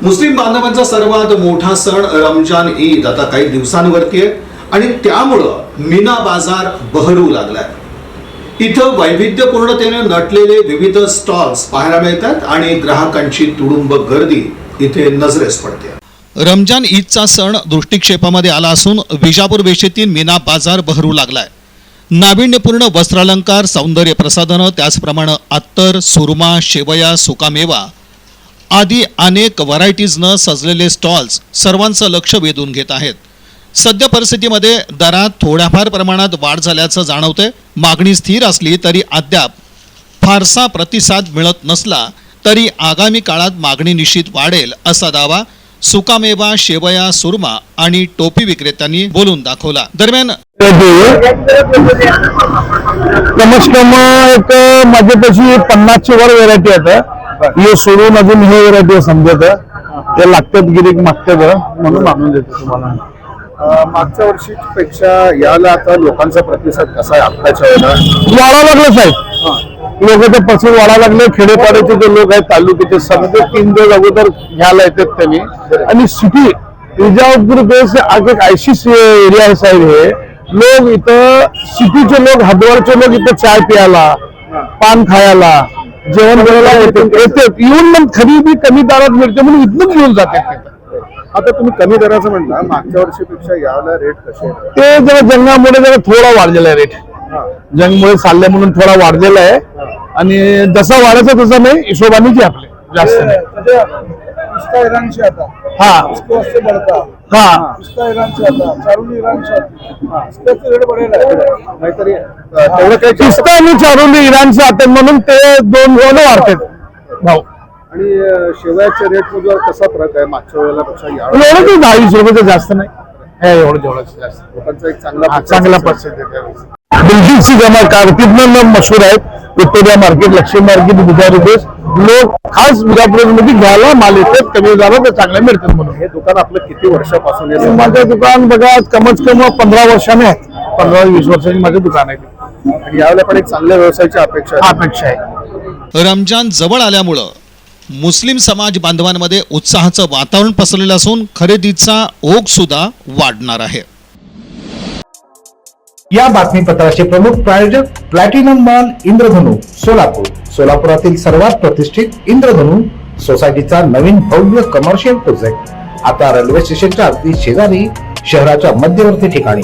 मुस्लिम बांधवांचा सर्वात मोठा सण रमजान ईद आता काही दिवसांवरती आहे आणि त्यामुळं मीना बाजार बहरू लागलाय। इथं वैविध्यपूर्णतेने नटलेले विविध स्टॉल्स पाहायला मिळतात आणि ग्राहकांची तुडुंब गर्दी इथे नजरेस पडते। रमजान ईदचा सण दृष्टिक्षेपामध्ये आला असून विजापूर वेशीतील मीना बाजार बहरू लागलाय। नाविन्यपूर्ण वस्त्रालंकार, सौंदर्य प्रसाधनं, त्याचप्रमाणे अत्तर, सुरमा, शेवया, सुकामेवा आदी अनेक व्हरायटीजनं सजलेले स्टॉल्स सर्वांचं लक्ष वेधून घेत आहेत। सध्या परिस्थितीमध्ये दरात थोड्याफार प्रमाणात वाढ झाल्याचं जाणवतंय। मागणी स्थिर असली तरी अद्याप फारसा प्रतिसाद मिळत नसला तरी आगामी काळात मागणी निश्चित वाढेल असा दावा सुकामेवा, शेवया, सुरमा आणि टोपी विक्रेत्यांनी बोलून दाखवला। दरम्यान कमीत कम एक माझ्यापाशी 50ची वर व्हेरायटी आहे। हे सोडून अजून हे व्हेरायटी समजत ते लागतात गिरीक मागतात म्हणून आणून देतो तुम्हाला। मागच्या वर्षीपेक्षा याला आता लोकांचा प्रतिसाद कसा आहे? आत्ताच्या वेळेला वाढा लागलं साहेब, लोक तर पसरून वाढा लागले। खेडेपाड्याचे जे लोक आहेत तालुक्याचे सगळे 3 दिवस अगोदर घ्यायला येतात त्यांनी। आणि सिटी विजापूर बेस एक ऐशी एरिया आहे साहेब। हे लोक इथं सिटीचे लोक, हदवारचे लोक इथं चाय प्यायला, पान खायला, जेवण करायला येतात। येऊन मग खरेदी कमी दरात मिळते म्हणून इथून घेऊन जातात। आता तुम्ही कमी दराचं म्हणता, मागच्या वर्षीपेक्षा याला रेट कसे आहे? ते जरा जंगामुळे जरा थोडा वाढलेला आहे रेट। जंगमुळे चालले म्हणून थोडा वाढलेला आहे आणि जसा वाढायचा तसा नाही, हिशोबाने जे आपले जास्त नाही। हाँ हाँ पिस्ता आणि चारोली इराणचे आते म्हणून ते 2 वाढतात भाव। आणि शेवयाच्या रेट मध्ये कसा फरक आहे मागच्या वेळेला पेक्षा? एवढं ते 10-20 रुपये जास्त नाही, एवढं जास्त लोकांचा एक चांगला दिलजीतची जमा कारकीर्दीनं मशहूर आहेत। Victoria market, Lakshmi market, Vijapur बेस लोक खास विजापूरमध्ये घ्यायला माल येतात, कमी दरात चांगले मिळतात म्हणून। हे दुकान आपलं किती वर्षापासून आहे? माझं दुकान बघा कमीत कमी 15 वर्षाने आहे, 15-20 वर्षांची माझे दुकान आहे आणि यावेळेला पण एक चांगल्या व्यवसायाची अपेक्षा आहे। रमजान जवळ आल्यामुळं मुस्लिम समाज बांधवांमध्ये उत्साहाचं वातावरण पसरलेलं असून खरेदीचा ओघ सुद्धा वाढणार आहे। या बातमीपत्राचे प्रमुख प्रायोजक प्लॅटिनम मॉल इंद्रधनु सोलापूर। सोलापुरातील सर्वात प्रतिष्ठित इंद्रधनु सोसायटीचा नवीन भव्य कमर्शियल प्रोजेक्ट आता रेल्वे स्टेशनच्या अगदी शेजारी शहराच्या मध्यवर्ती ठिकाणी।